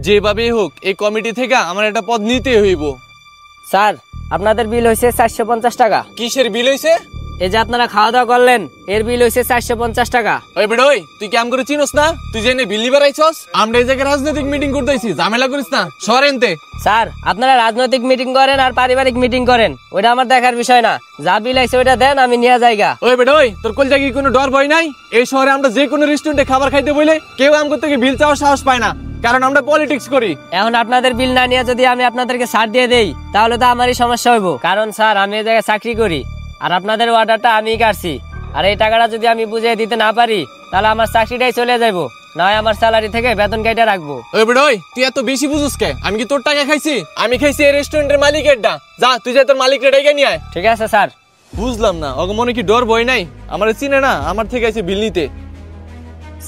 যেভাবেই হোক এই কমিটি থেকে আমার একটা পদ নিতে হইব। স্যার আপনাদের বিল হয়েছে 450 টাকা। কিসের বিল হইছে? এই যে আপনারা খাওয়া দাওয়া করলেন এর বিল হয়েছে 450 টাকা। ওই বেটা ওই, তুই কি আম করে চিনোস না? তুই জেনে বিল নিবার আইছস? আমরা এই জায়গায় রাজনৈতিক মিটিং করতেছি, ঝামেলা করিস না, সরেনতে। স্যার আপনারা রাজনৈতিক মিটিং করেন আর পারিবারিক মিটিং করেন, ওইটা আমার দেখার বিষয় না। যা বিল আইছে ওইটা দেন, আমি নিয়ে যাইগা। ওই বেটা ওই, তোর কলজা কি কোনো ডর ভয় নাই? এই শহরে আমরা যে কোনো রেস্টুরেন্টে খাবার খাইতে বলে কেউ আমগো থেকে বিল চাওয়ার সাহস পায় না, কারণ আমরা পলিটিক্স করি। এখন আপনাদের বিল না নিয়ে যদি আমি আপনাদেরকে ছাড় দিয়ে দেই তাহলে তো আমারই সমস্যা হইব, কারণ স্যার আমি এই জায়গায় চাকরি করি আর আপনাদের অর্ডারটা আমিই কাটছি। আর এই টাকাটা যদি আমি বুঝিয়ে দিতে না পারি তাহলে আমার চাকরিটাই চলে যাইব, না হয় আমার স্যালারি থেকে বেতন কেটে রাখবো। ওই বেটা ওই, তুই এত বেশি বুঝুস কে? আমি কি তোর টাকা খাইছি? আমি খাইছি এই রেস্টুরেন্টের মালিকেরটা। যা তুই যা তোর মালিকের ডেকে নিয়ে আয়। ঠিক আছে স্যার। বুঝলাম না ওকে মনে কি ডর ভয় নাই? আমার চিনে না, আমার থেকে আছে বিল নিতে।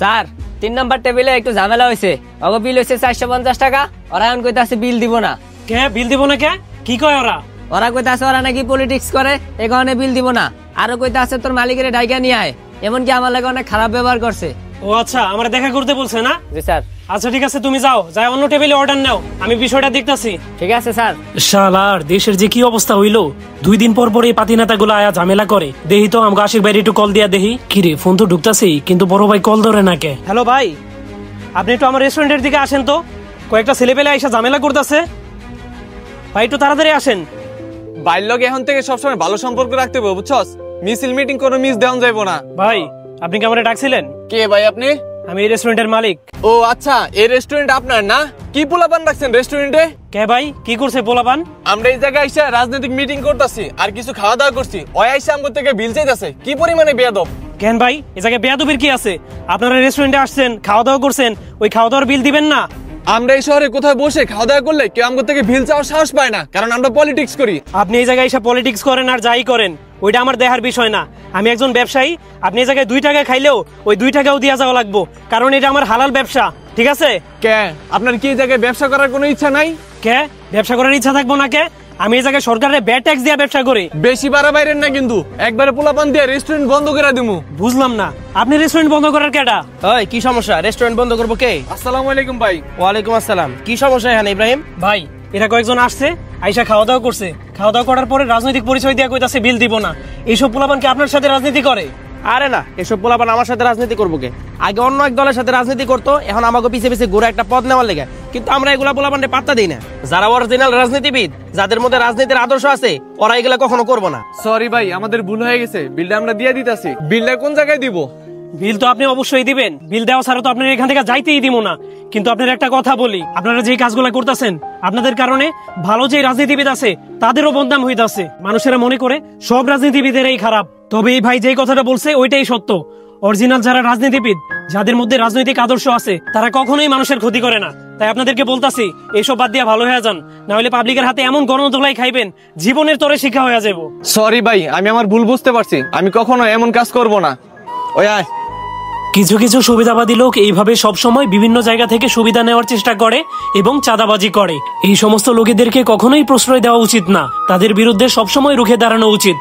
স্যার 3 নম্বর টেবিলে একটু ঝামেলা হয়েছে, ওগো বিল হয়েছে 450 টাকা। ওরা এখন কইতাছে বিল দিব না। কে বিল দিব না? কে কি কয় ওরা? ওরা কইতাছে ওরা নাকি পলিটিক্স করে, এই কারণে বিল দিব না। আরো কইতাছে তোর মালিকের ডাইকা নিয়ে আয়, এমনকি আমার লাগে অনেক খারাপ ব্যবহার করছে। ও আচ্ছা, আমার দেখা করতে বলছে না? জি স্যার। আচ্ছা ঠিক আছে, তুমি যাও, যাই অন্য টেবিলে অর্ডার নাও, আমি বিষয়টা দেখতাছি। ঠিক আছে স্যার। শালার দেশের যে কি অবস্থা হইলো, 2 দিন পর পর এই পাতি নেতাগুলো আয়া ঝামেলা করে। দেহি তো আমাকে আশিক ভাই একটু কল দিয়া দেখি। কিরে ফোন তো ঢুকতাছি কিন্তু বড় ভাই কল ধরে না কে? হ্যালো ভাই, আপনি একটু আমার রেস্টুরেন্টের দিকে আসেন তো, কয়েকটা ছেলেপেলে আইসা ঝামেলা করতেছে। ভাই একটু তাড়াতাড়ি আসেন। বাইর লগে এখন থেকে সবসময় ভালো সম্পর্ক রাখতে হবে, বুঝছস? মিছিল মিটিং কোনো মিস দেওয়া যাইবো না। ভাই আপনি কি আমারে ডাকছিলেন? কে ভাই আপনি? আমি এই রেস্টুরেন্টের মালিক। ও আচ্ছা, এই রেস্টুরেন্ট আপনার না? কি পোলাপান রাখছেন রেস্টুরেন্টে? কে ভাই কি করছে পোলাপান? আমরা এই জায়গায় আইসা রাজনৈতিক মিটিং করতেছি আর কিছু খাওয়া দাওয়া করছি, ওই আইসা আমগো থেকে বিল চাইতাছে। কি পরিমাণে বেয়াদব! কেন ভাই এই জায়গায় বেয়াদবির কি আছে? আপনারা রেস্টুরেন্টে আসছেন, খাওয়া দাওয়া করছেন, ওই খাওয়া দাওয়ার বিল দিবেন না? আমরা এই শহরে কোথাও বসে খাওয়া দাওয়া করলে কেউ আমগো থেকে বিল চাওয়ার সাহস পায় না, কারণ আমরা পলিটিক্স করি। আপনি এই জায়গায় এসে পলিটিক্স করেন আর যাই করেন ওইটা আমার দেখার বিষয় না। আমি একজন ব্যবসায়ী, আপনি এই জায়গায় 2 টাকা খাইলেও ওই 2 টাকাও দিয়া যাওয়া লাগবো, কারণ এটা আমার হালাল ব্যবসা, ঠিক আছে? কে আপনার কি এই জায়গায় ব্যবসা করার কোনো ইচ্ছা নাই? কে ব্যবসা করার ইচ্ছা থাকবো না কে? আমি এই জায়গায় সরকারের ব্যাড ট্যাক্স দিয়ে ব্যবসা করি। বেশি বাড়াবাইরেন না কিন্তু, একবারে পোলাপান দিয়ে রেস্টুরেন্ট বন্ধ করে দিমু। বুঝলাম না, আপনি রেস্টুরেন্ট বন্ধ করার কেডা? ওই কি সমস্যা? রেস্টুরেন্ট বন্ধ করবো কে? আসসালামু আলাইকুম ভাই। ওয়ালাইকুম আসসালাম। কি সমস্যা এখানে ইব্রাহিম ভাই এরা কয়েকজন আসছে, আইসা খাওয়া দাওয়া করছে, খাওয়া দাওয়া করার পরে রাজনৈতিক পরিচয় দিয়ে কইতাছে বিল দিব না। এইসব পোলাপান কি আপনার সাথে রাজনীতি করে? আরে না, এসব পোলাপান আমার সাথে রাজনীতি করবো কে? আগে অন্য এক দলের সাথে রাজনীতি করতো, এখন আমাকে পিছে পিছে ঘুরে একটা পদ নেওয়ার লেগে। কিন্তু আমরা এগুলা পোলাপানকে পাত্তা দিই না। যারা অরিজিনাল রাজনীতিবিদ, যাদের মধ্যে রাজনীতির আদর্শ আছে, ওরা এগুলা কখনো করবো না। সরি ভাই, আমাদের ভুল হয়ে গেছে, বিলটা আমরা দিয়ে দিতাছি। বিলটা কোন জায়গায় দিব? বিল তো আপনি অবশ্যই দিবেন, বিল দেওয়া ছাড়া তো আপনার এখান থেকে যাইতেই দিব না। কিন্তু আপনার একটা কথা বলি, আপনারা যে কাজগুলো করতেছেন আপনাদের কারণে ভালো যে রাজনীতিবিদ আছে তাদেরও বদনাম হইতাছে। মানুষেরা মনে করে সব রাজনীতিবিদেরই খারাপ, তবে এই ভাই যে কথাটা বলছে ওইটাই সত্য। অরিজিনাল যারা রাজনীতিবিদ, যাদের মধ্যে রাজনৈতিক আদর্শ আছে, তারা কখনোই মানুষের ক্ষতি করে না। তাই আপনাদেরকে বলতাছি এইসব বাদ দিয়ে ভালো হয়ে যান, না হলে পাবলিকের হাতে এমন গণধোলাই খাইবেন জীবনের তরে শিক্ষা হয়ে যাবো। সরি ভাই, আমি আমার ভুল বুঝতে পারছি, আমি কখনো এমন কাজ করব না। ওই আয়। কিছু কিছু সুবিধাবাদী লোক এইভাবে সবসময় বিভিন্ন জায়গা থেকে সুবিধা নেওয়ার চেষ্টা করে এবং চাঁদাবাজি করে। এই সমস্ত লোকেদেরকে কখনোই প্রশ্রয় দেওয়া উচিত না, তাদের বিরুদ্ধে সবসময় রুখে দাঁড়ানো উচিত।